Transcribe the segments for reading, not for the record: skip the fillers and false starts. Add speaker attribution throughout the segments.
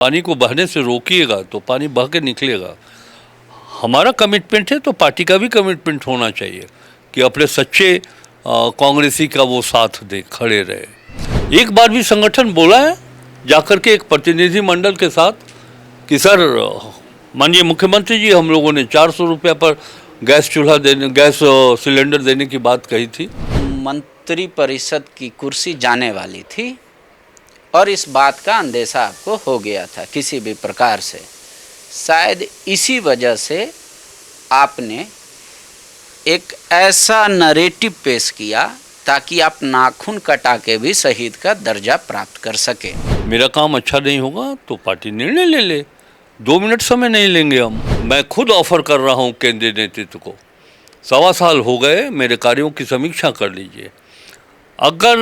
Speaker 1: पानी को बहने से रोकिएगा तो पानी बह के निकलेगा। हमारा कमिटमेंट है तो पार्टी का भी कमिटमेंट होना चाहिए कि अपने सच्चे कांग्रेसी का वो साथ दे, खड़े रहे। एक बार भी संगठन बोला है जाकर के एक प्रतिनिधि मंडल के साथ कि सर माननीय मुख्यमंत्री जी, हम लोगों ने 400 रुपये पर गैस सिलेंडर देने की बात कही थी।
Speaker 2: मंत्री परिषद की कुर्सी जाने वाली थी और इस बात का अंदेशा आपको हो गया था किसी भी प्रकार से। शायद इसी वजह से आपने एक ऐसा नरेटिव पेश किया ताकि आप नाखून कटा के भी शहीद का दर्जा प्राप्त कर सके।
Speaker 1: मेरा काम अच्छा नहीं होगा तो पार्टी निर्णय ले ले, 2 मिनट समय नहीं लेंगे हम। मैं खुद ऑफर कर रहा हूँ केंद्रीय नेतृत्व को, 1.25 साल हो गए, मेरे कार्यों की समीक्षा कर लीजिए। अगर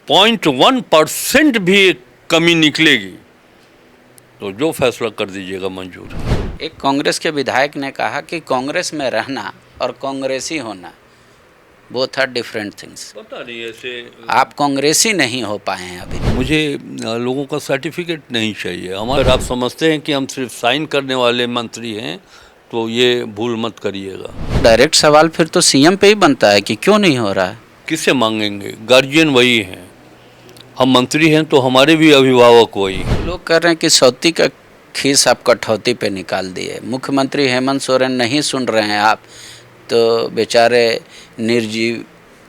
Speaker 1: 0.1% भी कमी निकलेगी तो जो फैसला कर दीजिएगा मंजूर है।
Speaker 2: एक कांग्रेस के विधायक ने कहा कि कांग्रेस में रहना और कांग्रेसी होना बोथ आर डिफरेंट थिंग्स।
Speaker 1: पता नहीं, ऐसे
Speaker 2: आप कांग्रेसी नहीं हो पाए हैं अभी।
Speaker 1: मुझे लोगों का सर्टिफिकेट नहीं चाहिए। हमारे आप समझते हैं कि हम सिर्फ साइन करने वाले मंत्री हैं तो ये भूल मत करिएगा।
Speaker 2: डायरेक्ट सवाल फिर तो सीएम पे ही बनता है कि क्यों नहीं हो रहा है।
Speaker 1: किससे मांगेंगे? गार्जियन वही हैं, हम मंत्री हैं तो हमारे भी अभिभावक वही।
Speaker 2: लोग कह रहे हैं कि सौती का खीस आप कठौती पे निकाल दिए। मुख्यमंत्री हेमंत सोरेन नहीं सुन रहे हैं आप तो बेचारे निर्जीव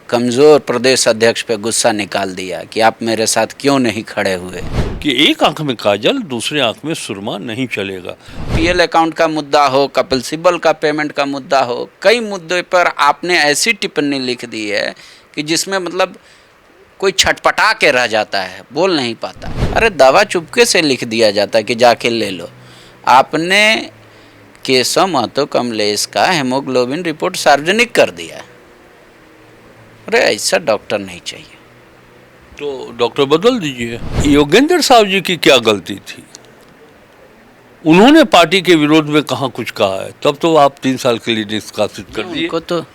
Speaker 2: कमज़ोर प्रदेश अध्यक्ष पे गुस्सा निकाल दिया कि आप मेरे साथ क्यों नहीं खड़े हुए।
Speaker 1: कि एक आंख में काजल दूसरे आंख में सुरमा नहीं चलेगा।
Speaker 2: पीएल अकाउंट का मुद्दा हो, कपिल सिब्बल का पेमेंट का मुद्दा हो, कई मुद्दे पर आपने ऐसी टिप्पणी लिख दी है कि जिसमें मतलब कोई छटपटा के रह जाता है, बोल नहीं पाता। अरे दवा चुपके से लिख दिया जाता है कि जाके ले लो। आपने केशव महतो कमलेश का हेमोग्लोबिन रिपोर्ट सार्वजनिक कर दिया। अरे ऐसा डॉक्टर नहीं चाहिए।
Speaker 1: तो डॉक्टर बदल दीजिए। योगेंद्र साहब जी की क्या गलती थी? उन्होंने पार्टी के विरोध में कहाँ कुछ कहा है? तब तो आप 3 साल के लिए निष्कासित कर दिए।
Speaker 2: उनको तो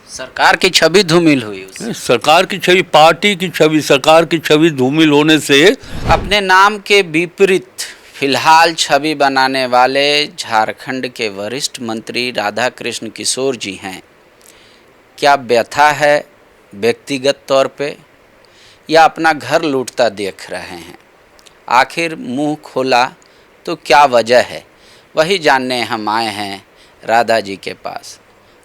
Speaker 2: सरकार की छवि धूमिल हुई उससे।
Speaker 1: सरकार की छवि, पार्टी की छवि, सरकार की छवि धूमिल होने से
Speaker 2: अपने नाम के विपरीत फिलहाल छवि बनाने वाले झारखंड के वरिष्ठ मंत्री राधा कृष्ण किशोर जी हैं। क्या व्यथा है व्यक्तिगत तौर पे या अपना घर लूटता देख रहे हैं? आखिर मुंह खोला तो क्या वजह है, वही जानने हम आए हैं राधा जी के पास।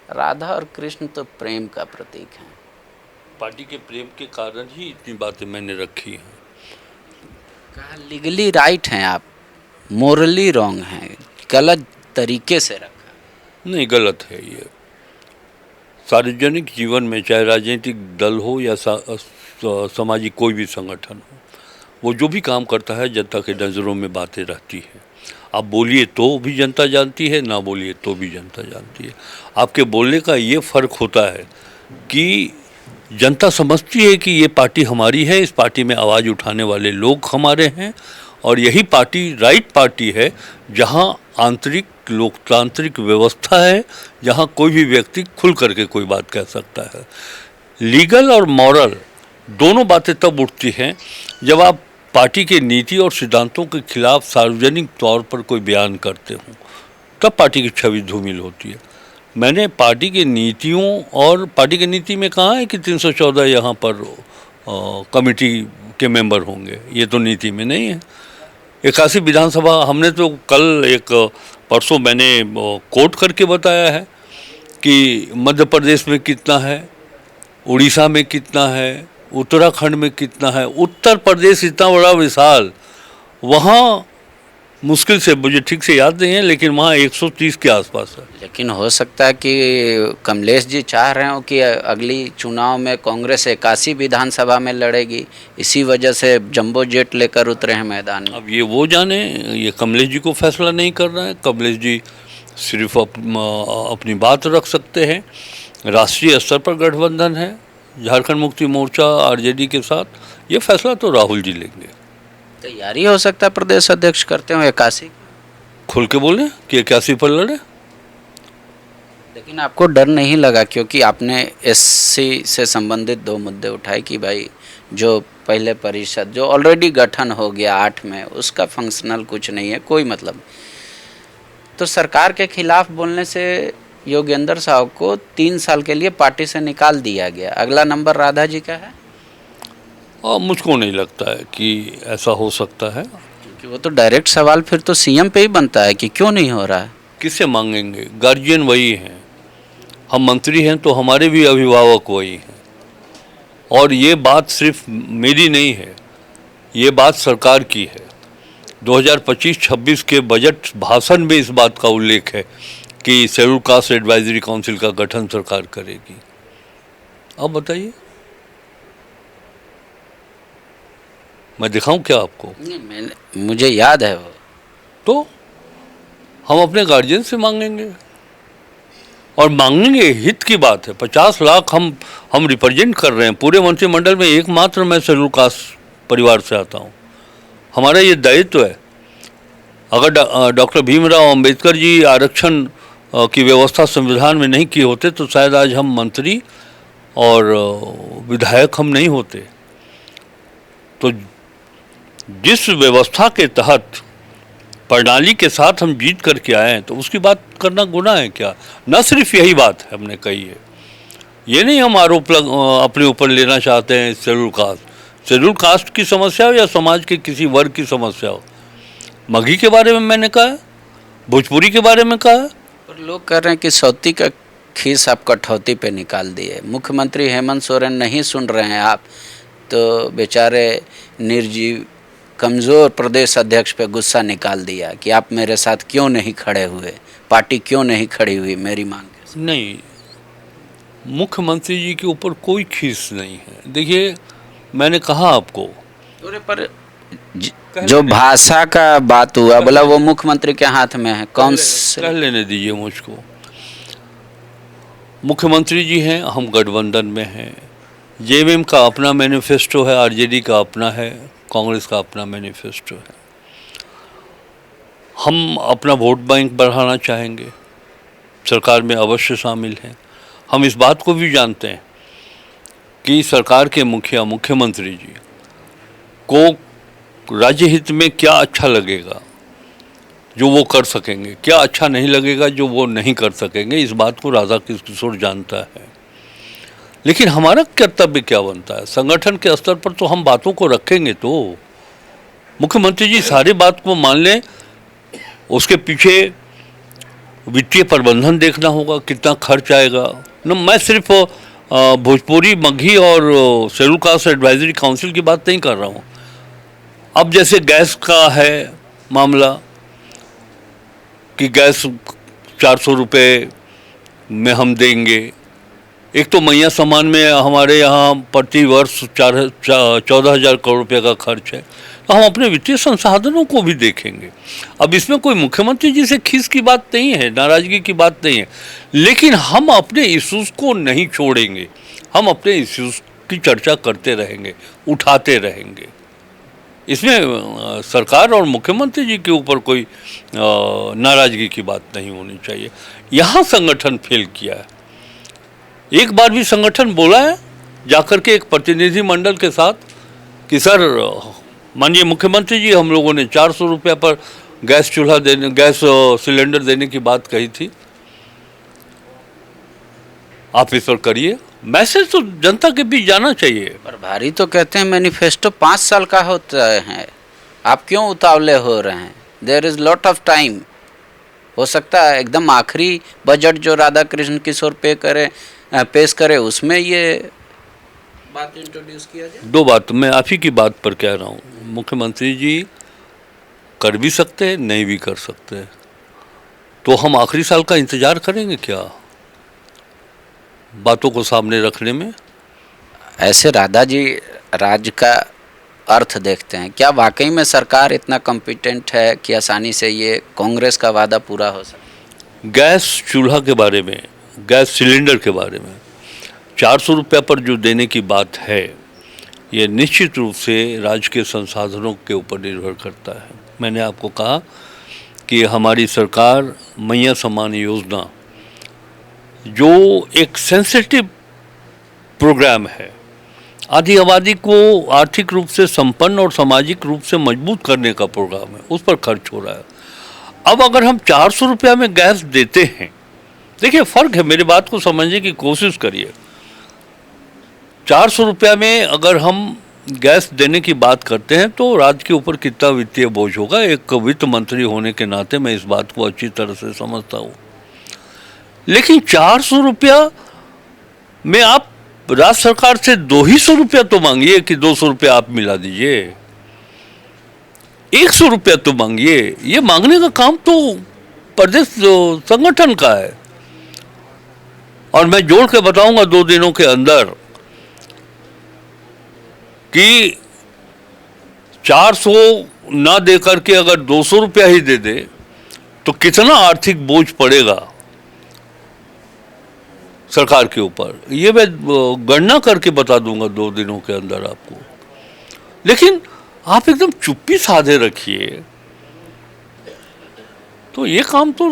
Speaker 2: राधा और कृष्ण तो प्रेम का प्रतीक हैं।
Speaker 1: पार्टी के प्रेम के कारण ही इतनी बातें मैंने रखी हैं।
Speaker 2: कहा लीगली राइट हैं आप, मोरली रॉन्ग हैं, गलत तरीके से रखा।
Speaker 1: नहीं, गलत है ये। सार्वजनिक जीवन में चाहे राजनीतिक दल हो या सामाजिक कोई भी संगठन हो, वो जो भी काम करता है जनता के नज़रों में बातें रहती है। आप बोलिए तो भी जनता जानती है, ना बोलिए तो भी जनता जानती है। आपके बोलने का ये फ़र्क होता है कि जनता समझती है कि ये पार्टी हमारी है, इस पार्टी में आवाज़ उठाने वाले लोग हमारे हैं और यही पार्टी राइट पार्टी है जहां आंतरिक लोकतांत्रिक व्यवस्था है, जहां कोई भी व्यक्ति खुल करके कोई बात कह सकता है। लीगल और मॉरल दोनों बातें तब उठती हैं जब आप पार्टी के नीति और सिद्धांतों के खिलाफ सार्वजनिक तौर पर कोई बयान करते हों, तब पार्टी की छवि धूमिल होती है। मैंने पार्टी की नीतियों और पार्टी की नीति में कहा है कि 314 यहाँ पर कमेटी के मेंबर होंगे, ये तो नीति में नहीं है। 81 विधानसभा हमने तो परसों मैंने कोट करके बताया है कि मध्य प्रदेश में कितना है, उड़ीसा में कितना है, उत्तराखंड में कितना है। उत्तर प्रदेश इतना बड़ा विशाल, वहाँ मुश्किल से, मुझे ठीक से याद नहीं है, लेकिन वहाँ 130 के आसपास है।
Speaker 2: लेकिन हो सकता है कि कमलेश जी चाह रहे हो कि अगली चुनाव में कांग्रेस 81 विधानसभा में लड़ेगी, इसी वजह से जंबो जेट लेकर उतरे हैं मैदान में।
Speaker 1: अब ये वो जाने, ये कमलेश जी को फैसला नहीं करना है। कमलेश जी सिर्फ अपनी बात रख सकते हैं। राष्ट्रीय स्तर पर गठबंधन है झारखंड मुक्ति मोर्चा आरजेडी के साथ, ये फैसला तो राहुल जी लेंगे।
Speaker 2: तैयारी हो सकता है प्रदेश अध्यक्ष करते हो 81?
Speaker 1: खुल के बोले कि 81 पर लड़े।
Speaker 2: लेकिन आपको डर नहीं लगा क्योंकि आपने एससी से संबंधित 2 मुद्दे उठाए कि भाई जो पहले परिषद जो ऑलरेडी गठन हो गया 8 में, उसका फंक्शनल कुछ नहीं है, कोई मतलब। तो सरकार के खिलाफ बोलने से योगेंद्र साहब को 3 साल के लिए पार्टी से निकाल दिया गया। अगला नंबर राधा जी का है।
Speaker 1: और मुझको नहीं लगता है कि ऐसा हो सकता है।
Speaker 2: क्योंकि वो तो डायरेक्ट सवाल फिर तो सीएम पे ही बनता है कि क्यों नहीं हो रहा है।
Speaker 1: किससे मांगेंगे? गार्जियन वही हैं, हम मंत्री हैं तो हमारे भी अभिभावक वही हैं। और ये बात सिर्फ मेरी नहीं है, ये बात सरकार की है। 2025-26 के बजट भाषण में इस बात का उल्लेख है कि शेड्यूल कास्ट एडवाइजरी काउंसिल का गठन सरकार करेगी। अब बताइए, मैं दिखाऊं क्या आपको?
Speaker 2: नहीं, मुझे याद है वो।
Speaker 1: तो हम अपने गार्जियन से मांगेंगे, और मांगेंगे, हित की बात है। 50 लाख हम रिप्रेजेंट कर रहे हैं पूरे मंत्रिमंडल में। एकमात्र मैं शेड्यूल कास्ट परिवार से आता हूँ, हमारा ये दायित्व है। अगर डॉक्टर भीमराव अंबेडकर जी आरक्षण की व्यवस्था संविधान में नहीं किए होते तो शायद आज हम मंत्री और विधायक हम नहीं होते। तो जिस व्यवस्था के तहत प्रणाली के साथ हम जीत करके आए हैं, तो उसकी बात करना गुनाह है क्या? न सिर्फ यही बात है हमने कही है, ये नहीं हम आरोप अपने ऊपर लेना चाहते हैं। शेड्यूल कास्ट की समस्या हो या समाज के किसी वर्ग की समस्या हो, मगही के बारे में मैंने कहा, भोजपुरी के बारे में कहा।
Speaker 2: और लोग कह रहे हैं कि सौती का खीस आप कठौती पे निकाल दिए। मुख्यमंत्री हेमंत सोरेन नहीं सुन रहे हैं आप, तो बेचारे निर्जीव कमज़ोर प्रदेश अध्यक्ष पे गुस्सा निकाल दिया कि आप मेरे साथ क्यों नहीं खड़े हुए, पार्टी क्यों नहीं खड़ी हुई मेरी मांग के।
Speaker 1: नहीं, मुख्यमंत्री जी के ऊपर कोई खीस नहीं है। देखिए, मैंने कहा आपको,
Speaker 2: पर जो भाषा का बात हुआ, बोला वो मुख्यमंत्री के हाथ में है। कौन से?
Speaker 1: कह लेने दीजिए मुझको। मुख्यमंत्री जी हैं, हम गठबंधन में हैं। जेएमएम का अपना मैनिफेस्टो है, आरजेडी का अपना है, कांग्रेस का अपना मैनिफेस्टो है। हम अपना वोट बैंक बढ़ाना चाहेंगे, सरकार में अवश्य शामिल हैं। हम इस बात को भी जानते हैं कि सरकार के मुख्यमंत्री जी को राज्य हित में क्या अच्छा लगेगा जो वो कर सकेंगे, क्या अच्छा नहीं लगेगा जो वो नहीं कर सकेंगे। इस बात को राधा किशोर जानता है। लेकिन हमारा कर्तव्य क्या बनता है? संगठन के स्तर पर तो हम बातों को रखेंगे। तो मुख्यमंत्री जी सारी बात को मान लें, उसके पीछे वित्तीय प्रबंधन देखना होगा, कितना खर्च आएगा। न मैं सिर्फ भोजपुरी, मगही और शेड्यूल कास्ट एडवाइजरी काउंसिल की बात नहीं कर रहा हूँ। अब जैसे गैस का है मामला कि गैस 400 रुपये में हम देंगे। एक तो मैया सम्मान में हमारे यहाँ प्रति वर्ष 14,000 करोड़ रुपये का खर्च है। तो हम अपने वित्तीय संसाधनों को भी देखेंगे। अब इसमें कोई मुख्यमंत्री जी से खीस की बात नहीं है, नाराज़गी की बात नहीं है, लेकिन हम अपने इश्यूज़ को नहीं छोड़ेंगे। हम अपने इश्यूज़ की चर्चा करते रहेंगे, उठाते रहेंगे। इसमें सरकार और मुख्यमंत्री जी के ऊपर कोई नाराज़गी की बात नहीं होनी चाहिए। यहाँ संगठन फेल किया है। एक बार भी संगठन बोला है जाकर के एक प्रतिनिधि मंडल के साथ कि सर, माननीय मुख्यमंत्री जी, हम लोगों ने 400 रुपये पर गैस सिलेंडर देने की बात कही थी, आप इस पर करिए। मैसेज तो जनता के बीच जाना चाहिए।
Speaker 2: पर भारी तो कहते हैं मैनिफेस्टो 5 साल का होता है, आप क्यों उतावले हो रहे हैं? There is lot of time. हो सकता है एकदम आखिरी बजट जो राधा कृष्ण किशोर पेश करे उसमें ये बात इंट्रोड्यूस किया जाए।
Speaker 1: दो बात मैं आप ही की बात पर कह रहा हूँ। मुख्यमंत्री जी कर भी सकते हैं, नहीं भी कर सकते। तो हम आखिरी साल का इंतजार करेंगे क्या बातों को सामने रखने में?
Speaker 2: ऐसे राधा जी राज्य का अर्थ देखते हैं क्या? वाकई में सरकार इतना कॉम्पिटेंट है कि आसानी से ये कांग्रेस का वादा पूरा हो सकता?
Speaker 1: गैस चूल्हा के बारे में, गैस सिलेंडर के बारे में 400 रुपये पर जो देने की बात है, ये निश्चित रूप से राज्य के संसाधनों के ऊपर निर्भर करता है। मैंने आपको कहा कि हमारी सरकार मैया सम्मान योजना, जो एक सेंसिटिव प्रोग्राम है, आधी आबादी को आर्थिक रूप से संपन्न और सामाजिक रूप से मजबूत करने का प्रोग्राम है, उस पर खर्च हो रहा है। अब अगर हम 400 रुपया में गैस देते हैं, देखिए फर्क है, मेरी बात को समझने की कोशिश करिए। 400 रुपया में अगर हम गैस देने की बात करते हैं तो राज्य के ऊपर कितना वित्तीय बोझ होगा। एक वित्त मंत्री होने के नाते मैं इस बात को अच्छी तरह से समझता हूँ। लेकिन 400 रुपया में आप राज्य सरकार से 200 रुपया तो मांगिए कि 200 रुपया आप मिला दीजिए, 100 रुपया तो मांगिए। ये मांगने का काम तो प्रदेश संगठन का है। और मैं जोड़ के बताऊंगा 2 दिनों के अंदर कि 400 ना दे करके अगर 200 रुपया ही दे दे तो कितना आर्थिक बोझ पड़ेगा सरकार के ऊपर, ये मैं गणना करके बता दूंगा 2 दिनों के अंदर आपको। लेकिन आप एकदम चुप्पी साधे रखिए तो ये काम तो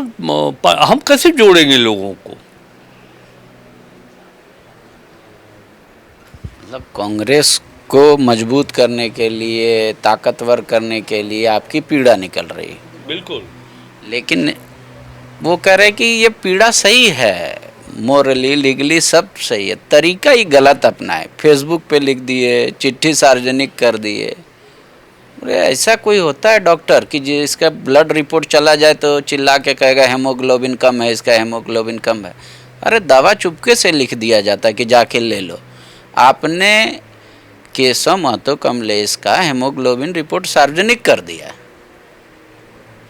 Speaker 1: हम कैसे जोड़ेंगे लोगों को।
Speaker 2: मतलब कांग्रेस को मजबूत करने के लिए, ताकतवर करने के लिए आपकी पीड़ा निकल रही है।
Speaker 1: बिल्कुल।
Speaker 2: लेकिन वो कह रहे कि ये पीड़ा सही है, मोरली लीगली सब सही है, तरीका ही गलत अपनाए। फेसबुक पे लिख दिए, चिट्ठी सार्वजनिक कर दिए। अरे ऐसा कोई होता है डॉक्टर कि जिसका ब्लड रिपोर्ट चला जाए तो चिल्ला के कहेगा हेमोग्लोबिन कम है, इसका हेमोग्लोबिन कम है। अरे दवा चुपके से लिख दिया जाता है कि जाके ले लो। आपने केशव महतो कमलेश का हेमोग्लोबिन रिपोर्ट सार्वजनिक कर दिया।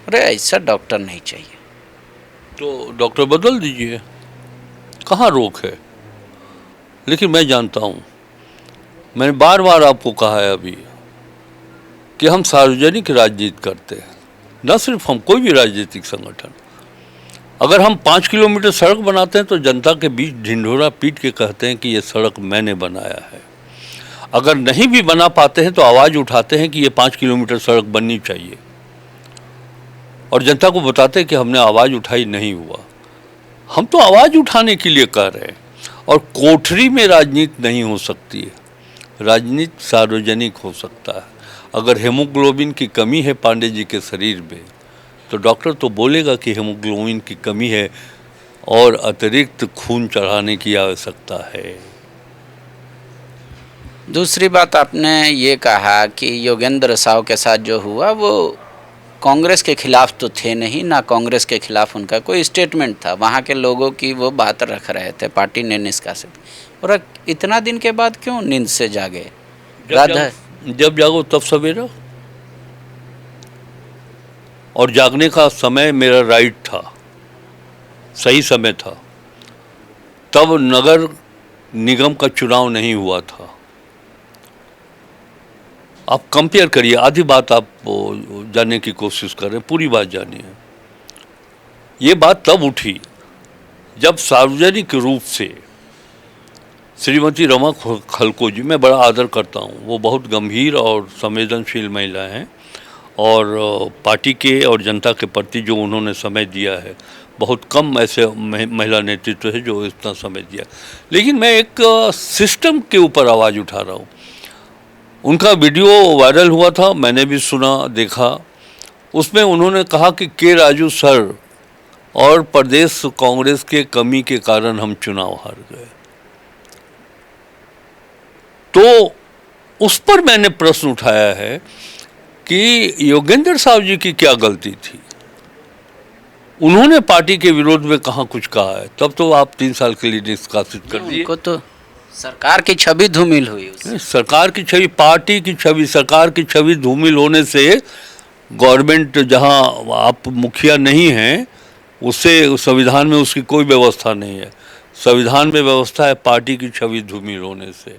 Speaker 2: अरे ऐसा डॉक्टर नहीं चाहिए।
Speaker 1: तो डॉक्टर बदल दीजिए, कहाँ रोक है। लेकिन मैं जानता हूँ, मैंने बार बार आपको कहा है अभी कि हम सार्वजनिक राजनीति करते हैं, न सिर्फ हम, कोई भी राजनीतिक संगठन। अगर हम 5 किलोमीटर सड़क बनाते हैं तो जनता के बीच ढिंढोरा पीट के कहते हैं कि ये सड़क मैंने बनाया है। अगर नहीं भी बना पाते हैं तो आवाज़ उठाते हैं कि ये 5 किलोमीटर सड़क बननी चाहिए, और जनता को बताते हैं कि हमने आवाज़ उठाई, नहीं हुआ। हम तो आवाज़ उठाने के लिए कह रहे हैं। और कोठरी में राजनीति नहीं हो सकती है, राजनीति सार्वजनिक हो सकता है। अगर हेमोग्लोबिन की कमी है पांडे जी के शरीर में तो डॉक्टर तो बोलेगा कि हेमोग्लोबिन की कमी है और अतिरिक्त खून चढ़ाने की आवश्यकता है।
Speaker 2: दूसरी बात, आपने ये कहा कि योगेंद्र साव के साथ जो हुआ वो कांग्रेस के खिलाफ तो थे नहीं, ना कांग्रेस के खिलाफ उनका कोई स्टेटमेंट था। वहाँ के लोगों की वो बात रख रहे थे, पार्टी ने निष्कासित। और इतना दिन के बाद क्यों नींद से जागे?
Speaker 1: जब जागो तब सवेरा, और जागने का समय मेरा राइट था, सही समय था। तब नगर निगम का चुनाव नहीं हुआ था। आप कंपेयर करिए, आधी बात आप जानने की कोशिश कर रहे हैं, पूरी बात जानिए। ये बात तब उठी जब सार्वजनिक रूप से श्रीमती रमा खलको जी, मैं बड़ा आदर करता हूँ, वो बहुत गंभीर और संवेदनशील महिला हैं, और पार्टी के और जनता के प्रति जो उन्होंने समय दिया है, बहुत कम ऐसे महिला नेतृत्व है जो इतना समय दिया। लेकिन मैं एक सिस्टम के ऊपर आवाज़ उठा रहा हूँ। उनका वीडियो वायरल हुआ था, मैंने भी सुना, देखा। उसमें उन्होंने कहा कि के राजू सर और प्रदेश कांग्रेस के कमी के कारण हम चुनाव हार गए। तो उस पर मैंने प्रश्न उठाया है कि योगेंद्र साव जी की क्या गलती थी, उन्होंने पार्टी के विरोध में कहाँ कुछ कहा है। तब तो आप 3 साल के लिए निष्कासित कर दिए।
Speaker 2: उनको तो सरकार की छवि धूमिल हुई।
Speaker 1: सरकार की छवि, पार्टी की छवि, सरकार की छवि धूमिल होने से गवर्नमेंट, जहाँ आप मुखिया नहीं हैं, उससे संविधान में उसकी कोई व्यवस्था नहीं है। संविधान में व्यवस्था है पार्टी की छवि धूमिल होने से।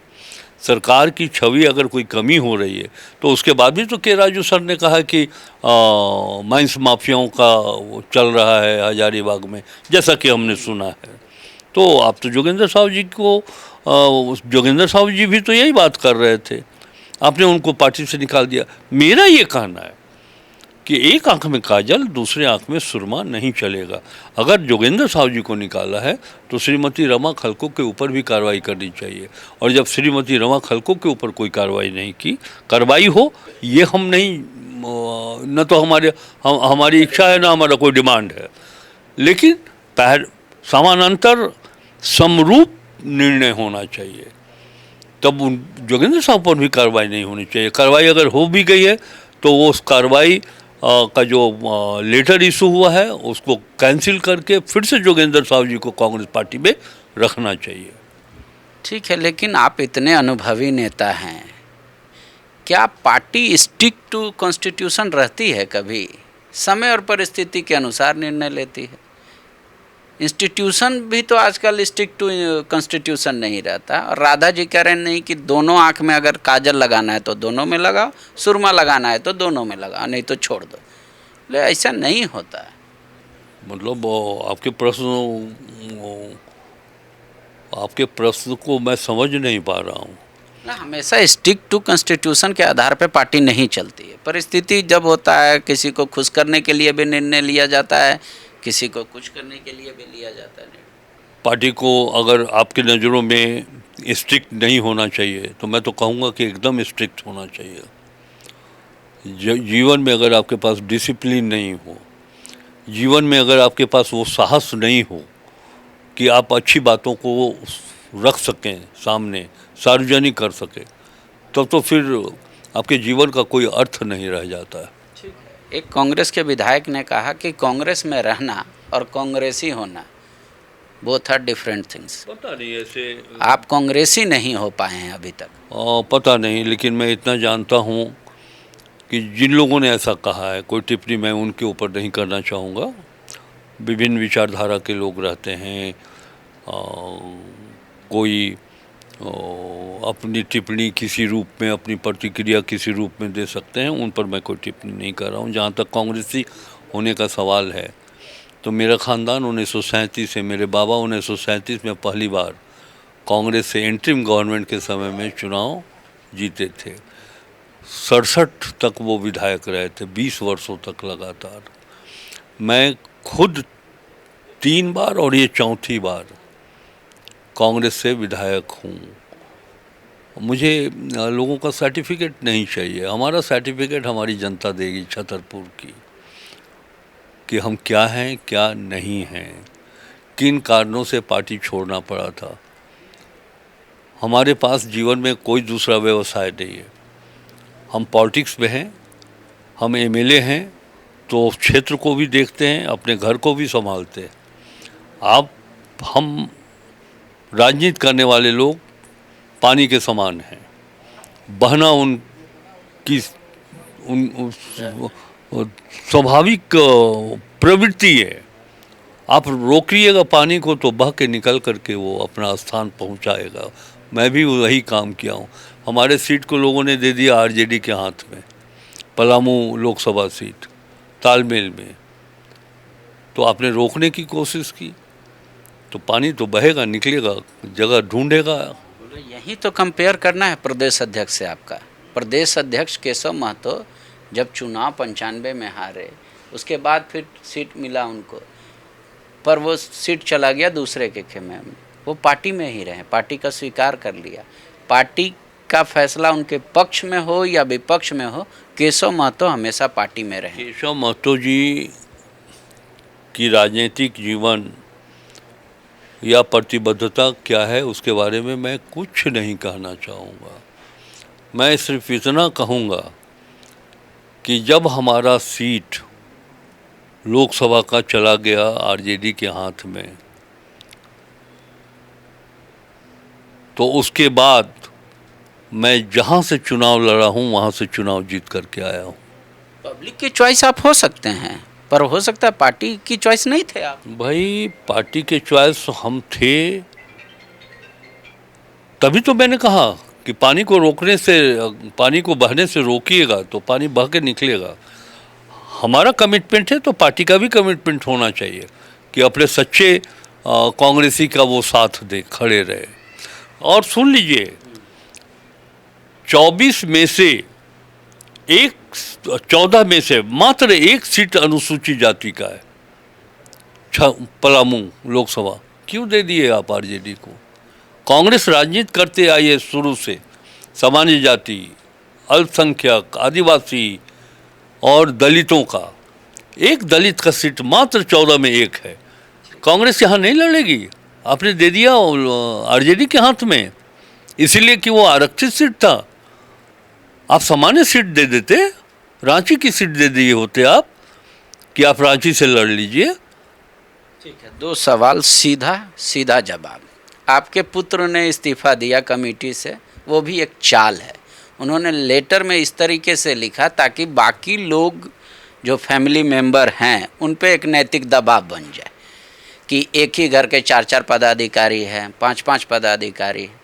Speaker 1: सरकार की छवि अगर कोई कमी हो रही है तो उसके बाद भी तो के राजू सर ने कहा कि माइंस माफियाओं का वो चल रहा है हजारीबाग में, जैसा कि हमने सुना है। तो आप तो जोगेंद्र साहु जी को, जोगेंद्र साहु जी भी तो यही बात कर रहे थे, आपने उनको पार्टी से निकाल दिया। मेरा ये कहना है कि एक आंख में काजल दूसरे आंख में सुरमा नहीं चलेगा। अगर जोगेंद्र साहू जी को निकाला है तो श्रीमती रमा खलको के ऊपर भी कार्रवाई करनी चाहिए, और जब श्रीमती रमा खलको के ऊपर कोई कार्रवाई नहीं की, कार्रवाई हो ये हम नहीं, न तो हमारी इच्छा है, ना हमारा कोई डिमांड है, लेकिन समानांतर समरूप निर्णय होना चाहिए। तब उन जोगेंद्र साहू पर भी कार्रवाई नहीं होनी चाहिए। कार्रवाई अगर हो भी गई है तो वो उस कार्रवाई का जो लेटर इशू हुआ है उसको कैंसिल करके फिर से जोगेंद्र साहू जी को कांग्रेस पार्टी में रखना चाहिए।
Speaker 2: ठीक है, लेकिन आप इतने अनुभवी नेता हैं, क्या पार्टी स्टिक टू कॉन्स्टिट्यूशन रहती है? कभी समय और परिस्थिति के अनुसार निर्णय लेती है। इंस्टीट्यूशन भी तो आजकल स्टिक टू कॉन्स्टिट्यूशन नहीं रहता। और राधा जी कह रहे नहीं कि दोनों आँख में अगर काजल लगाना है तो दोनों में लगाओ, सुरमा लगाना है तो दोनों में लगाओ, नहीं तो छोड़ दो। ले ऐसा नहीं होता है।
Speaker 1: मतलब आपके प्रश्न को मैं समझ नहीं पा रहा हूँ।
Speaker 2: ना, हमेशा स्टिक टू कॉन्स्टिट्यूशन के आधार पर पार्टी नहीं चलती है। परिस्थिति जब होता है, किसी को खुश करने के लिए भी निर्णय लिया जाता है, किसी को कुछ करने के लिए भी लिया जाता है।
Speaker 1: पार्टी को अगर आपकी नज़रों में स्ट्रिक्ट नहीं होना चाहिए तो मैं तो कहूँगा कि एकदम स्ट्रिक्ट होना चाहिए। जीवन में अगर आपके पास डिसिप्लिन नहीं हो, जीवन में अगर आपके पास वो साहस नहीं हो कि आप अच्छी बातों को रख सकें सामने, सार्वजनिक कर सकें, तब तो फिर आपके जीवन का कोई अर्थ नहीं रह जाता है।
Speaker 2: एक कांग्रेस के विधायक ने कहा कि कांग्रेस में रहना और कांग्रेसी होना बोथ आर डिफरेंट थिंग्स।
Speaker 1: पता नहीं, ऐसे
Speaker 2: आप कांग्रेसी नहीं हो पाए हैं अभी तक।
Speaker 1: पता नहीं, लेकिन मैं इतना जानता हूँ कि जिन लोगों ने ऐसा कहा है, कोई टिप्पणी मैं उनके ऊपर नहीं करना चाहूँगा। विभिन्न विचारधारा के लोग रहते हैं, कोई अपनी टिप्पणी किसी रूप में, अपनी प्रतिक्रिया किसी रूप में दे सकते हैं, उन पर मैं कोई टिप्पणी नहीं कर रहा हूँ। जहाँ तक कांग्रेसी होने का सवाल है तो मेरा ख़ानदान 1937 से, मेरे बाबा 1937 में पहली बार कांग्रेस से इंटरिम गवर्नमेंट के समय में चुनाव जीते थे। 67 तक वो विधायक रहे थे, 20 वर्षों तक लगातार। मैं खुद 3 बार और ये चौथी बार कांग्रेस से विधायक हूँ। मुझे लोगों का सर्टिफिकेट नहीं चाहिए। हमारा सर्टिफिकेट हमारी जनता देगी छतरपुर की, कि हम क्या हैं क्या नहीं हैं, किन कारणों से पार्टी छोड़ना पड़ा था। हमारे पास जीवन में कोई दूसरा व्यवसाय नहीं है। हम पॉलिटिक्स में हैं, हम एमएलए हैं तो क्षेत्र को भी देखते हैं, अपने घर को भी संभालते हैं। हम राजनीति करने वाले लोग पानी के समान हैं, बहना उनकी स्वाभाविक प्रवृत्ति है। आप रोकिएगा पानी को तो बह के निकल करके वो अपना स्थान पहुंचाएगा। मैं भी वही काम किया हूँ। हमारे सीट को लोगों ने दे दिया आरजेडी के हाथ में, पलामू लोकसभा सीट तालमेल में, तो आपने रोकने की कोशिश की तो पानी तो बहेगा, निकलेगा, जगह ढूंढेगा।
Speaker 2: यही तो कंपेयर करना है प्रदेश अध्यक्ष से आपका। प्रदेश अध्यक्ष केशव महतो जब चुनाव 95 में हारे, उसके बाद फिर सीट मिला उनको, पर वो सीट चला गया दूसरे के खेमे में। वो पार्टी में ही रहे, पार्टी का स्वीकार कर लिया। पार्टी का फैसला उनके पक्ष में हो या विपक्ष में हो, केशव महतो हमेशा पार्टी में रहे।
Speaker 1: केशव महतो जी की राजनीतिक जीवन या प्रतिबद्धता क्या है उसके बारे में मैं कुछ नहीं कहना चाहूँगा। मैं सिर्फ इतना कहूँगा कि जब हमारा सीट लोकसभा का चला गया आरजेडी के हाथ में, तो उसके बाद मैं जहाँ से चुनाव लड़ा हूँ वहाँ से चुनाव जीत करके आया हूँ।
Speaker 2: पब्लिक की चॉइस आप हो सकते हैं, पर हो सकता है पार्टी की चॉइस नहीं थे आप।
Speaker 1: भाई पार्टी के चॉइस हम थे, तभी तो मैंने कहा कि पानी को रोकने से, पानी को बहने से रोकिएगा तो पानी बह के निकलेगा। हमारा कमिटमेंट है तो पार्टी का भी कमिटमेंट होना चाहिए कि अपने सच्चे कांग्रेसी का वो साथ दे, खड़े रहे। और सुन लीजिए, 24 में से एक 14 में से मात्र एक सीट अनुसूचित जाति का है, पलामू लोकसभा। क्यों दे दिए आप आरजेडी को? कांग्रेस राजनीति करते आई है शुरू से, सामान्य जाति, अल्पसंख्यक, आदिवासी और दलितों का। एक दलित का सीट मात्र 14 में एक है। कांग्रेस यहाँ नहीं लड़ेगी, आपने दे दिया आरजेडी के हाथ में, इसलिए कि वो आरक्षित सीट था। आप सामान्य सीट दे देते, रांची की सीट दे दिए होते आप कि आप रांची से लड़ लीजिए।
Speaker 2: ठीक है, 2 सवाल, सीधा जवाब। आपके पुत्र ने इस्तीफा दिया कमेटी से, वो भी एक चाल है। उन्होंने लेटर में इस तरीके से लिखा ताकि बाकी लोग जो फैमिली मेंबर हैं उन पे एक नैतिक दबाव बन जाए कि एक ही घर के 4-4 पदाधिकारी हैं, 5-5 पदाधिकारी हैं।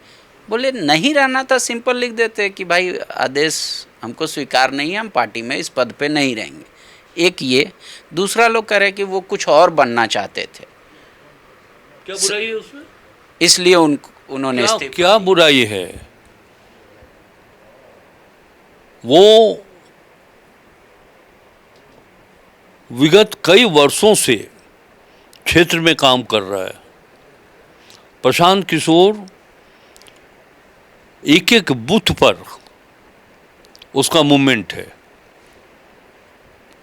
Speaker 2: बोले नहीं रहना था, सिंपल लिख देते कि भाई आदेश हमको स्वीकार नहीं है, हम पार्टी में इस पद पे नहीं रहेंगे। एक ये, दूसरा लोग कह रहे कि वो कुछ और बनना चाहते थे।
Speaker 1: क्या बुराई है उसमें?
Speaker 2: इसलिए उन्होंने
Speaker 1: क्या बुराई है? वो विगत कई वर्षों से क्षेत्र में काम कर रहा है। प्रशांत किशोर एक एक बूथ पर उसका मूवमेंट है।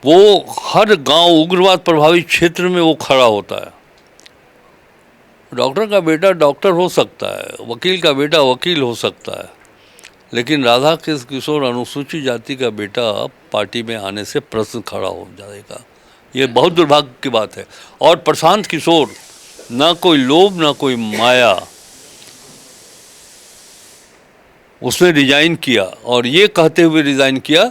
Speaker 1: वो हर गांव उग्रवाद प्रभावित क्षेत्र में वो खड़ा होता है। डॉक्टर का बेटा डॉक्टर हो सकता है, वकील का बेटा वकील हो सकता है, लेकिन राधा कृष्ण किशोर अनुसूचित जाति का बेटा पार्टी में आने से प्रश्न खड़ा हो जाएगा। ये बहुत दुर्भाग्य की बात है। और प्रशांत किशोर ना कोई लोभ ना कोई माया, उसने रिजाइन किया और ये कहते हुए रिजाइन किया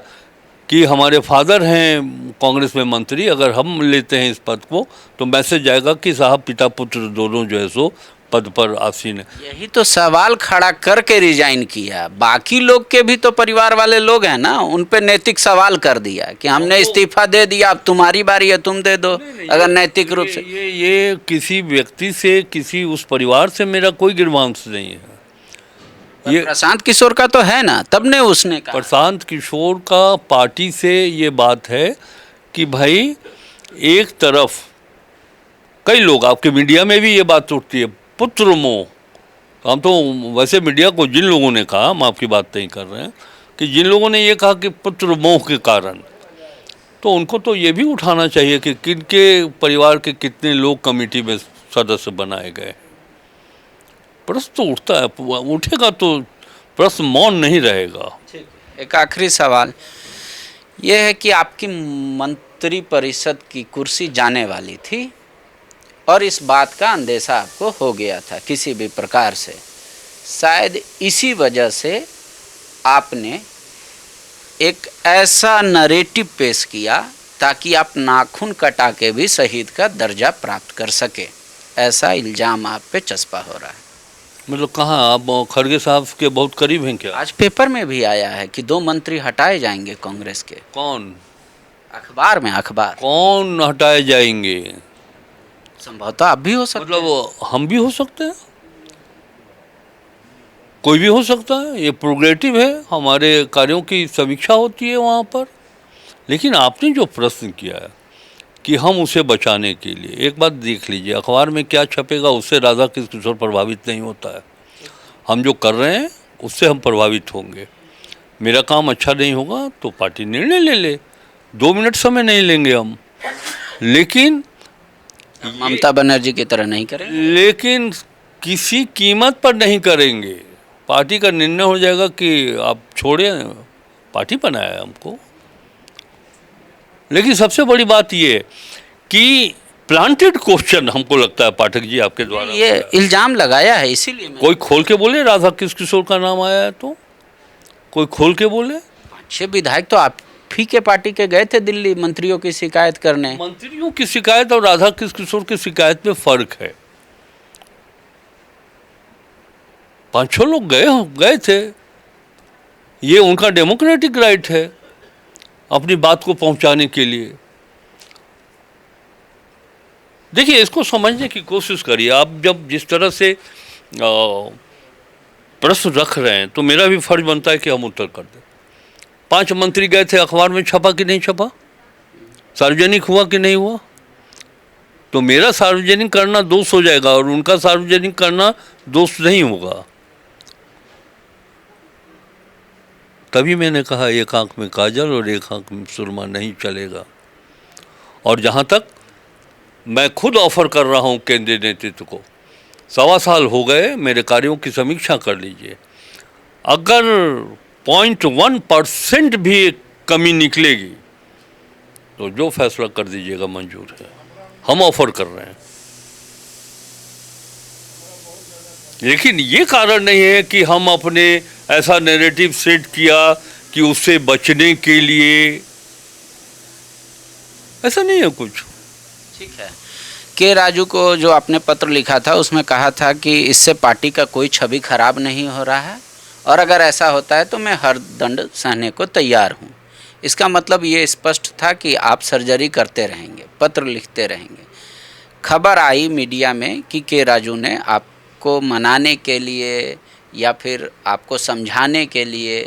Speaker 1: कि हमारे फादर हैं कांग्रेस में मंत्री, अगर हम लेते हैं इस पद को तो मैसेज जाएगा कि साहब पिता पुत्र दोनों जो है सो पद पर आसीन है।
Speaker 2: यही तो सवाल खड़ा करके रिजाइन किया। बाकी लोग के भी तो परिवार वाले लोग हैं ना, उन पे नैतिक सवाल कर दिया कि हमने इस्तीफा दे दिया, अब तुम्हारी बारी है, तुम दे दो। अगर नैतिक रूप से
Speaker 1: ये किसी व्यक्ति से, किसी उस परिवार से मेरा कोई गिरवांश नहीं है।
Speaker 2: ये प्रशांत किशोर का तो है ना, तब ने उसने कहा।
Speaker 1: प्रशांत किशोर का पार्टी से ये बात है कि भाई एक तरफ कई लोग, आपके मीडिया में भी ये बात उठती है, पुत्र मोह। हम तो वैसे मीडिया को जिन लोगों ने कहा, हम आपकी बात नहीं कर रहे हैं, कि जिन लोगों ने ये कहा कि पुत्र मोह के कारण, तो उनको तो ये भी उठाना चाहिए कि किनके परिवार के कितने लोग कमेटी में सदस्य बनाए गए। प्रश्न तो उठता है, उठेगा तो प्रश्न मौन नहीं रहेगा।
Speaker 2: एक आखिरी सवाल ये है कि आपकी मंत्री परिषद की कुर्सी जाने वाली थी और इस बात का अंदेशा आपको हो गया था किसी भी प्रकार से। शायद इसी वजह से आपने एक ऐसा नरेटिव पेश किया ताकि आप नाखून कटा के भी शहीद का दर्जा प्राप्त कर सके। ऐसा इल्ज़ाम आप पे चस्पा हो रहा है।
Speaker 1: मतलब कहाँ? आप खड़गे साहब के बहुत करीब हैं क्या?
Speaker 2: आज पेपर में भी आया है कि 2 मंत्री हटाए जाएंगे कांग्रेस के।
Speaker 1: कौन?
Speaker 2: अखबार में, अखबार।
Speaker 1: कौन हटाए जाएंगे?
Speaker 2: संभवतः आप भी हो सकते हैं।
Speaker 1: मतलब हम भी हो सकते हैं, कोई भी हो सकता है। ये प्रोग्रेटिव है, हमारे कार्यों की समीक्षा होती है वहाँ पर। लेकिन आपने जो प्रश्न किया है कि हम उसे बचाने के लिए, एक बात देख लीजिए, अखबार में क्या छपेगा उससे राधा कृष्ण किशोर प्रभावित नहीं होता है। हम जो कर रहे हैं उससे हम प्रभावित होंगे। मेरा काम अच्छा नहीं होगा तो पार्टी निर्णय ले ले, 2 मिनट समय नहीं लेंगे हम, लेकिन
Speaker 2: ममता बनर्जी की तरह नहीं करेंगे,
Speaker 1: लेकिन किसी कीमत पर नहीं करेंगे। पार्टी का निर्णय हो जाएगा कि आप छोड़े, पार्टी बनाया है हमको। लेकिन सबसे बड़ी बात ये कि प्लांटेड क्वेश्चन हमको लगता है पाठक जी आपके द्वारा
Speaker 2: ये इल्जाम लगाया है, इसीलिए
Speaker 1: कोई खोल के बोले राधा कृष्ण किशोर का नाम आया है, तो कोई खोल के बोले।
Speaker 2: 6 विधायक तो आप ही के पार्टी के गए थे दिल्ली मंत्रियों की शिकायत करने।
Speaker 1: मंत्रियों की शिकायत और राधा कृष्ण किशोर की शिकायत में फर्क है। 5-6 लोग गए थे, ये उनका डेमोक्रेटिक राइट है अपनी बात को पहुंचाने के लिए। देखिए, इसको समझने की कोशिश करिए। आप जब जिस तरह से प्रश्न रख रहे हैं तो मेरा भी फर्ज बनता है कि हम उत्तर कर दें। 5 मंत्री गए थे, अखबार में छपा कि नहीं छपा? सार्वजनिक हुआ कि नहीं हुआ? तो मेरा सार्वजनिक करना दोष हो जाएगा और उनका सार्वजनिक करना दोष नहीं होगा। तभी मैंने कहा एक आंख में काजल और एक आंख में सुरमा नहीं चलेगा। और जहाँ तक मैं खुद ऑफर कर रहा हूँ केंद्रीय नेतृत्व को, 1.25 साल हो गए, मेरे कार्यों की समीक्षा कर लीजिए। अगर 0.1% भी कमी निकलेगी तो जो फैसला कर दीजिएगा मंजूर है। हम ऑफर कर रहे हैं, लेकिन ये कारण नहीं है कि हम अपने ऐसा नैरेटिव सेट किया कि उससे बचने के लिए, ऐसा नहीं है कुछ।
Speaker 2: ठीक है। के राजू को जो आपने पत्र लिखा था उसमें कहा था कि इससे पार्टी का कोई छवि खराब नहीं हो रहा है और अगर ऐसा होता है तो मैं हर दंड सहने को तैयार हूँ। इसका मतलब ये स्पष्ट था कि आप सर्जरी करते रहेंगे, पत्र लिखते रहेंगे। खबर आई मीडिया में कि के राजू ने आपको मनाने के लिए या फिर आपको समझाने के लिए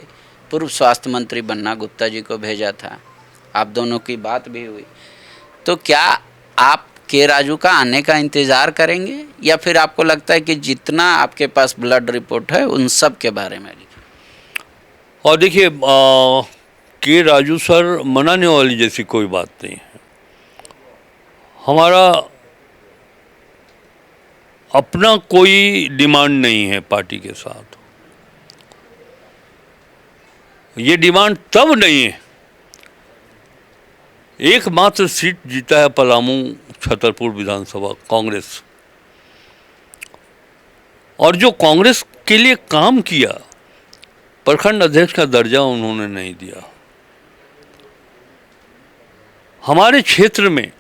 Speaker 2: पूर्व स्वास्थ्य मंत्री बन्ना गुप्ता जी को भेजा था। आप दोनों की बात भी हुई। तो क्या आप के राजू का आने का इंतज़ार करेंगे या फिर आपको लगता है कि जितना आपके पास ब्लड रिपोर्ट है उन सब के बारे में लिखें?
Speaker 1: और देखिए, के राजू सर मनाने वाली जैसी कोई बात नहीं है। हमारा अपना कोई डिमांड नहीं है पार्टी के साथ। ये डिमांड तब नहीं है, एकमात्र सीट जीता है पलामू छतरपुर विधानसभा कांग्रेस, और जो कांग्रेस के लिए काम किया, प्रखंड अध्यक्ष का दर्जा उन्होंने नहीं दिया। हमारे क्षेत्र में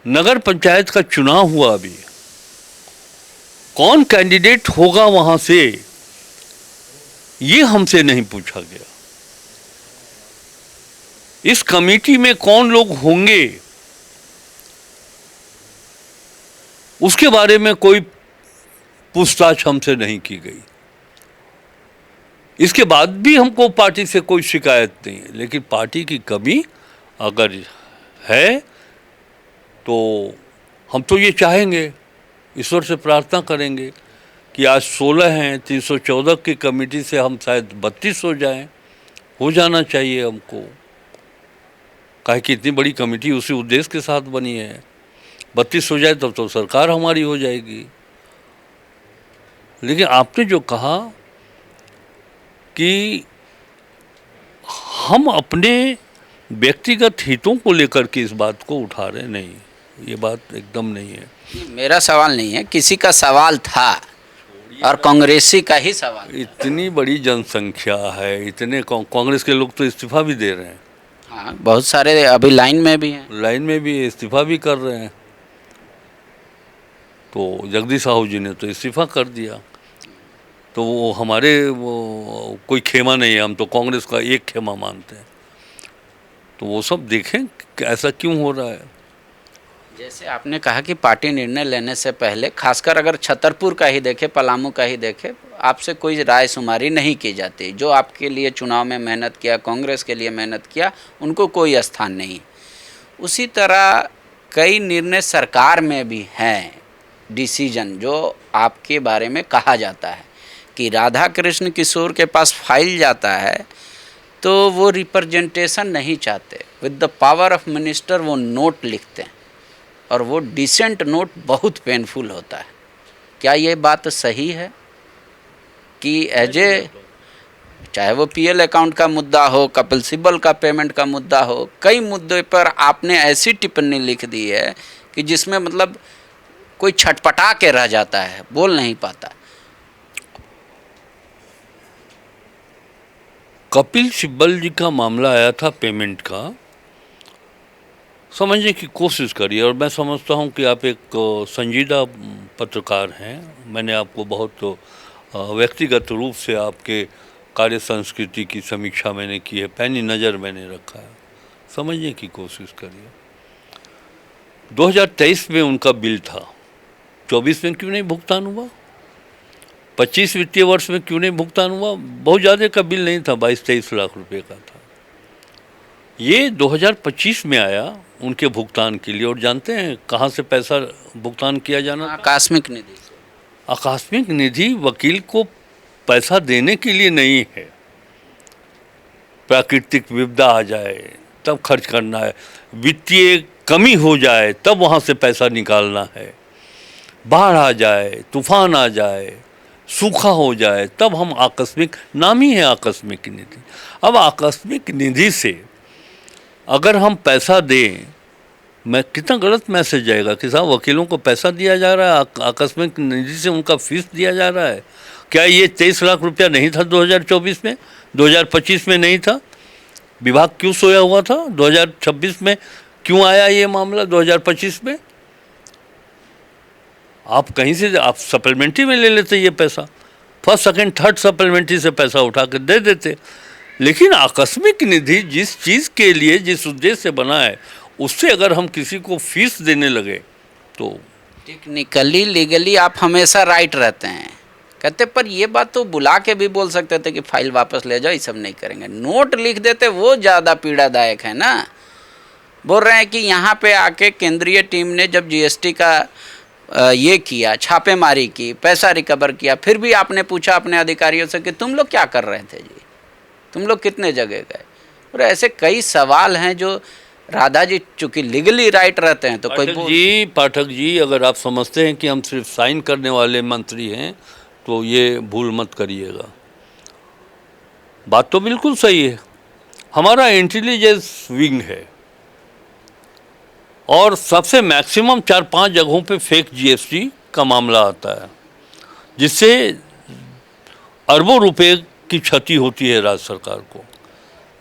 Speaker 1: नगर पंचायत का चुनाव हुआ, अभी कौन कैंडिडेट होगा वहां से, ये हमसे नहीं पूछा गया। इस कमेटी में कौन लोग होंगे उसके बारे में कोई पूछताछ हमसे नहीं की गई। इसके बाद भी हमको पार्टी से कोई शिकायत नहीं है, लेकिन पार्टी की कमी अगर है तो हम तो ये चाहेंगे, ईश्वर से प्रार्थना करेंगे कि आज 16 हैं, 314 की कमेटी से हम शायद 32 हो जाएं। हो जाना चाहिए हमको, काहे कि इतनी बड़ी कमेटी उसी उद्देश्य के साथ बनी है। 32 हो जाए तब तो सरकार हमारी हो जाएगी। लेकिन आपने जो कहा कि हम अपने व्यक्तिगत हितों को लेकर के इस बात को उठा रहे, नहीं, ये बात एकदम नहीं है।
Speaker 2: मेरा सवाल नहीं है, किसी का सवाल था और कांग्रेसी का ही सवाल।
Speaker 1: इतनी बड़ी जनसंख्या है, इतने कांग्रेस के लोग तो इस्तीफा भी दे रहे हैं।
Speaker 2: हाँ, बहुत सारे अभी लाइन में भी हैं।
Speaker 1: लाइन में भी इस्तीफा भी कर रहे हैं। तो जगदीश साहू जी ने तो इस्तीफा कर दिया, तो वो हमारे वो कोई खेमा नहीं है, हम तो कांग्रेस का एक खेमा मानते हैं। तो वो सब देखें कि ऐसा क्यों हो रहा है।
Speaker 2: जैसे आपने कहा कि पार्टी निर्णय लेने से पहले, खासकर अगर छतरपुर का ही देखे, पलामू का ही देखे, आपसे कोई राय शुमारी नहीं की जाती। जो आपके लिए चुनाव में मेहनत किया, कांग्रेस के लिए मेहनत किया, उनको कोई स्थान नहीं। उसी तरह कई निर्णय सरकार में भी हैं, डिसीजन जो आपके बारे में कहा जाता है कि राधा कृष्ण किशोर के पास फाइल जाता है तो वो रिप्रेजेंटेशन नहीं चाहते, with the power of minister वो नोट लिखते हैं और वो डिसेंट नोट बहुत पेनफुल होता है। क्या ये बात सही है कि एज ए, चाहे वो पीएल अकाउंट का मुद्दा हो, कपिल सिब्बल का पेमेंट का मुद्दा हो, कई मुद्दे पर आपने ऐसी टिप्पणी लिख दी है कि जिसमें मतलब कोई छटपटा के रह जाता है, बोल नहीं पाता।
Speaker 1: कपिल सिब्बल जी का मामला आया था पेमेंट का, समझने की कोशिश करिए। और मैं समझता हूं कि आप एक संजीदा पत्रकार हैं। मैंने आपको बहुत व्यक्तिगत रूप से आपके कार्य संस्कृति की समीक्षा मैंने की है, पैनी नज़र मैंने रखा है। समझने की कोशिश करिए। 2023 में उनका बिल था, 24 में क्यों नहीं भुगतान हुआ? 25 वित्तीय वर्ष में क्यों नहीं भुगतान हुआ? बहुत ज़्यादा का बिल नहीं था, 22-23 लाख रुपए का था। ये 2025 में आया उनके भुगतान के लिए। और जानते हैं कहाँ से पैसा भुगतान किया जाना था?
Speaker 2: आकस्मिक निधि।
Speaker 1: आकस्मिक निधि वकील को पैसा देने के लिए नहीं है। प्राकृतिक विपदा आ जाए तब खर्च करना है, वित्तीय कमी हो जाए तब वहाँ से पैसा निकालना है, बाढ़ आ जाए, तूफान आ जाए, सूखा हो जाए, तब हम आकस्मिक, नाम ही है आकस्मिक निधि। अब आकस्मिक निधि से अगर हम पैसा दें, मैं कितना गलत मैसेज जाएगा कि साहब वकीलों को पैसा दिया जा रहा है, आकस्मिक निधि से उनका फीस दिया जा रहा है। क्या ये 23 लाख रुपया नहीं था 2024 में? 2025 में नहीं था? विभाग क्यों सोया हुआ था? 2026 में क्यों आया ये मामला 2025 में? आप कहीं से आप सप्लीमेंट्री में ले लेते ये पैसा, फर्स्ट सेकंड थर्ड सप्लीमेंट्री से पैसा उठा कर दे देते। लेकिन आकस्मिक निधि जिस चीज़ के लिए, जिस उद्देश्य से बना है, उससे अगर हम किसी को फीस देने लगे तो
Speaker 2: टेक्निकली लीगली आप हमेशा राइट रहते हैं कहते, पर ये बात तो बुला के भी बोल सकते थे कि फाइल वापस ले जाओ, ये सब नहीं करेंगे। नोट लिख देते, वो ज़्यादा पीड़ादायक है ना। बोल रहे हैं कि यहाँ पे आके केंद्रीय टीम ने जब जीएसटी का ये किया, छापेमारी की, पैसा रिकवर किया, फिर भी आपने पूछा अपने अधिकारियों से कि तुम लोग क्या कर रहे थे जी, तुम लोग कितने जगह गए? और ऐसे कई सवाल हैं जो राधा जी चूंकि लीगली राइट रहते हैं तो
Speaker 1: पाठक जी अगर आप समझते हैं कि हम सिर्फ साइन करने वाले मंत्री हैं तो ये भूल मत करिएगा। बात तो बिल्कुल सही है, हमारा इंटेलिजेंस विंग है और सबसे मैक्सिमम 4-5 जगहों पे फेक जीएसटी का मामला आता है, जिससे अरबों रुपए की क्षति होती है राज्य सरकार को।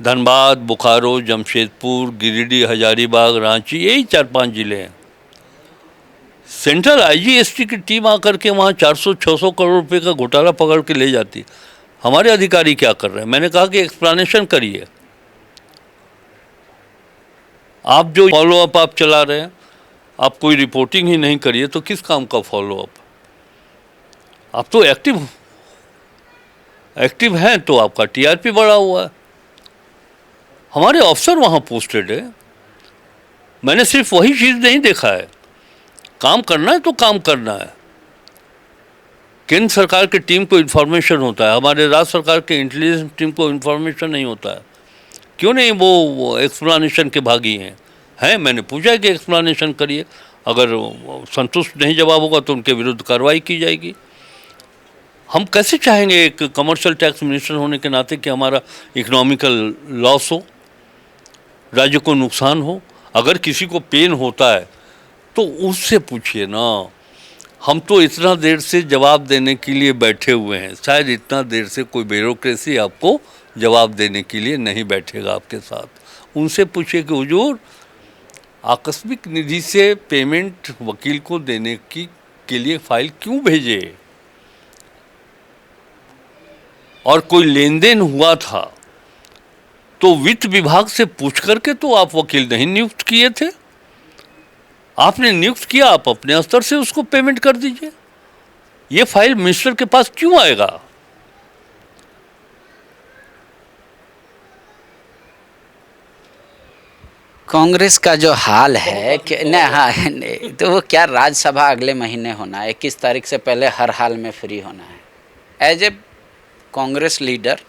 Speaker 1: धनबाद, बोकारो, जमशेदपुर, गिरिडीह, हजारीबाग, रांची, यही 4-5 जिले हैं। सेंट्रल आईजीएसटी की टीम आकर के वहाँ 400-600 करोड़ रुपए का घोटाला पकड़ के ले जाती। हमारे अधिकारी क्या कर रहे हैं? मैंने कहा कि एक्सप्लेनेशन करिए। आप जो फॉलोअप आप चला रहे हैं, आप कोई रिपोर्टिंग ही नहीं करिए तो किस काम का फॉलोअप? आप तो एक्टिव हैं तो आपका टीआरपी बढ़ा हुआ है। हमारे अफसर वहाँ पोस्टेड है। मैंने सिर्फ वही चीज़ नहीं देखा है, काम करना है तो काम करना है। केंद्र सरकार की टीम को इन्फॉर्मेशन होता है, हमारे राज्य सरकार के इंटेलिजेंस टीम को इन्फॉर्मेशन नहीं होता है। क्यों नहीं वो एक्सप्लेनेशन के भागी हैं? मैंने पूछा है कि एक्सप्लेनेशन करिए, अगर संतुष्ट नहीं जवाब होगा तो उनके विरुद्ध कार्रवाई की जाएगी। हम कैसे चाहेंगे एक कमर्शियल टैक्स मिनिस्टर होने के नाते कि हमारा इकोनॉमिकल लॉस हो, राज्य को नुकसान हो? अगर किसी को पेन होता है तो उससे पूछिए ना। हम तो इतना देर से जवाब देने के लिए बैठे हुए हैं, शायद इतना देर से कोई ब्यूरोक्रेसी आपको जवाब देने के लिए नहीं बैठेगा आपके साथ। उनसे पूछिए कि हुजूर आकस्मिक निधि से पेमेंट वकील को देने के लिए फाइल क्यों भेजे? और कोई लेन देन हुआ था तो वित्त विभाग से पूछ करके तो आप वकील नहीं नियुक्त किए थे। आपने नियुक्त किया, आप अपने स्तर से उसको पेमेंट कर दीजिए। ये फाइल मिनिस्टर के पास क्यों आएगा?
Speaker 2: कांग्रेस का जो हाल है कि नहीं, तो वो क्या राज्यसभा अगले महीने होना है, 21 तारीख से पहले हर हाल में फ्री होना है। एज ए कांग्रेस लीडर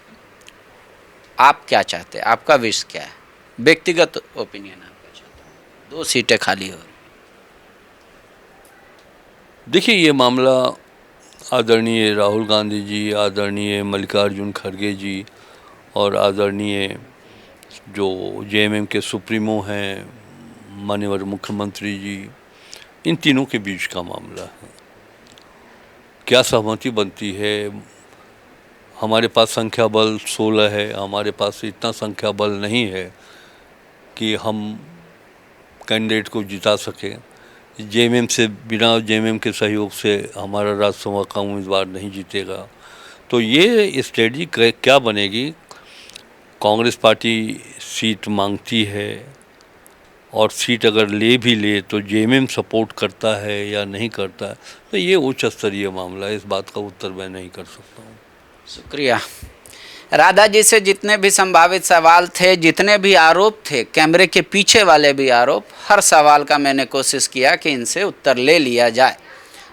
Speaker 2: आप क्या चाहते हैं? आपका विश क्या है? व्यक्तिगत ओपिनियन आपका चाहता हूँ। 2 सीटें खाली हो रही।
Speaker 1: देखिए, ये मामला आदरणीय राहुल गांधी जी, आदरणीय मल्लिकार्जुन खड़गे जी और आदरणीय जो जेएमएम के सुप्रीमो हैं माननीय मुख्यमंत्री जी, इन तीनों के बीच का मामला है। क्या सहमति बनती है? हमारे पास संख्या बल 16 है, हमारे पास इतना संख्या बल नहीं है कि हम कैंडिडेट को जिता सकें। जेएमएम से, बिना जेएमएम के सहयोग से हमारा राज्यसभा का उम्मीदवार नहीं जीतेगा। तो ये स्ट्रेटजी क्या बनेगी? कांग्रेस पार्टी सीट मांगती है और सीट अगर ले भी तो जेएमएम सपोर्ट करता है या नहीं करता है, तो ये उच्च स्तरीय मामला है, इस बात का उत्तर मैं नहीं कर सकता हूँ।
Speaker 2: शुक्रिया। राधा जी से जितने भी संभावित सवाल थे, जितने भी आरोप थे, कैमरे के पीछे वाले भी आरोप, हर सवाल का मैंने कोशिश किया कि इनसे उत्तर ले लिया जाए।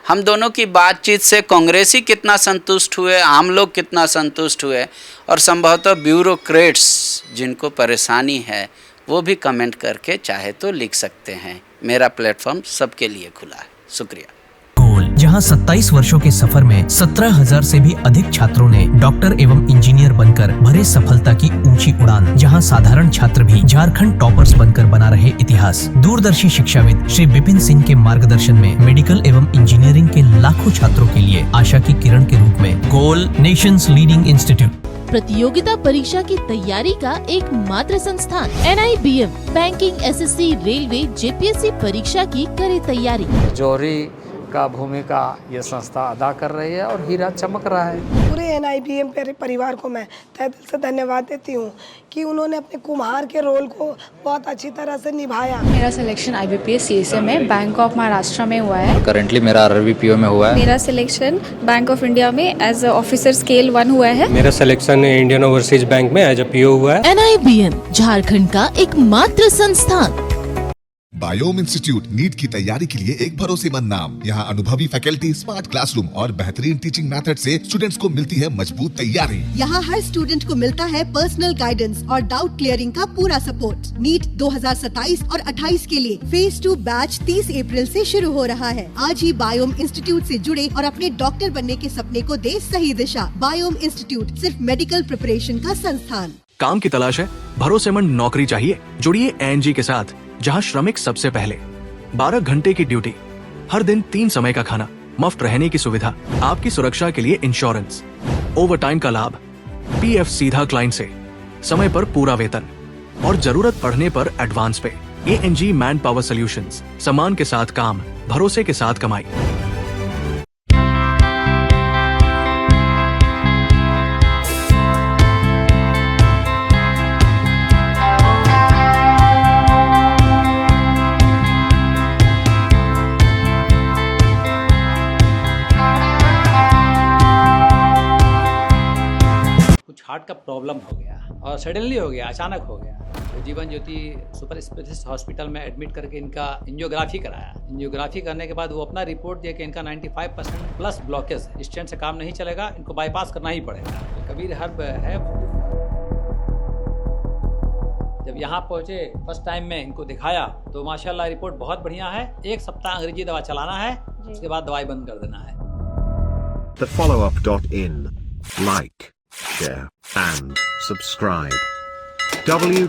Speaker 2: हम दोनों की बातचीत से कांग्रेसी कितना संतुष्ट हुए, आम लोग कितना संतुष्ट हुए, और संभवतः ब्यूरोक्रेट्स जिनको परेशानी है वो भी कमेंट करके चाहे तो लिख सकते हैं। मेरा प्लेटफॉर्म सबके लिए खुला है। शुक्रिया।
Speaker 3: गोल, जहां 27 वर्षों के सफर में 17,000 से भी अधिक छात्रों ने डॉक्टर एवं इंजीनियर बनकर भरे सफलता की ऊंची उड़ान, जहां साधारण छात्र भी झारखंड टॉपर्स बनकर बना रहे इतिहास। दूरदर्शी शिक्षाविद श्री विपिन सिंह के मार्गदर्शन में मेडिकल एवं इंजीनियरिंग के लाखों छात्रों के लिए आशा की किरण के रूप में गोल, नेशंस लीडिंग इंस्टीट्यूट।
Speaker 4: प्रतियोगिता परीक्षा की तैयारी का एकमात्र संस्थान NIBM, banking, SSC, railway, JPSC परीक्षा की करे तैयारी।
Speaker 5: जौहरी का भूमिका ये संस्था अदा कर रही है और हीरा चमक रहा है।
Speaker 6: पूरे NIBM परिवार को मैं तहे दिल से धन्यवाद देती हूँ कि उन्होंने अपने कुम्हार के रोल को बहुत अच्छी तरह से निभाया।
Speaker 7: मेरा सिलेक्शन IBPS CSA में बैंक ऑफ महाराष्ट्र में हुआ है।
Speaker 5: करेंटली मेरा RRBPO में हुआ है।
Speaker 7: मेरा सिलेक्शन बैंक ऑफ इंडिया में एज ऑफिसर स्केल 1 हुआ है।
Speaker 8: मेरा सिलेक्शन इंडियन ओवरसीज बैंक में एज PO हुआ है।
Speaker 4: NIBM झारखंड का एकमात्र संस्थान।
Speaker 9: बायोम इंस्टीट्यूट नीट की तैयारी के लिए एक भरोसेमंद नाम। यहाँ अनुभवी फैकल्टी, स्मार्ट क्लासरूम और बेहतरीन टीचिंग मेथड से स्टूडेंट्स को मिलती है मजबूत तैयारी।
Speaker 10: यहाँ हर स्टूडेंट को मिलता है पर्सनल गाइडेंस और डाउट क्लियरिंग का पूरा सपोर्ट। नीट 2027 और 28 के लिए फेज 2 बैच 30 अप्रैल से शुरू हो रहा है। आज ही बायोम इंस्टीट्यूट से जुड़े और अपने डॉक्टर बनने के सपने को दे सही दिशा। बायोम इंस्टीट्यूट सिर्फ मेडिकल प्रिपरेशन का संस्थान।
Speaker 11: काम की तलाश है, भरोसेमंद नौकरी चाहिए? जुड़िए ANG के साथ, जहां श्रमिक सबसे पहले। 12 घंटे की ड्यूटी, हर दिन 3 समय का खाना, मुफ्त रहने की सुविधा, आपकी सुरक्षा के लिए इंश्योरेंस, ओवर टाइम का लाभ, PF सीधा क्लाइंट से, समय पर पूरा वेतन और जरूरत पड़ने पर एडवांस पे। ANG मैन पावर सॉल्यूशंस, सम्मान के साथ काम, भरोसे के साथ कमाई।
Speaker 12: हार्ट का प्रॉब्लम हो गया और सडनली हो गया, अचानक हो गया। तो Jeevan Jyoti super specialist hospital में एडमिट करके इनका एंजियोग्राफी कराया। एंजियोग्राफी करने के बाद वो अपना रिपोर्ट दिया कि इनका 95% प्लस ब्लॉकेज, स्टेंट से काम नहीं चलेगा, इनको बाईपास करना ही पड़ेगा। कबीर हर्ब है। जब यहाँ पहुँचे फर्स्ट टाइम में इनको दिखाया तो माशाल्लाह रिपोर्ट बहुत बढ़िया है। 1 सप्ताह अंग्रेजी दवा चलाना है, उसके बाद दवाई बंद कर देना है।
Speaker 13: TheFollowUp.in. Like, share and subscribe. www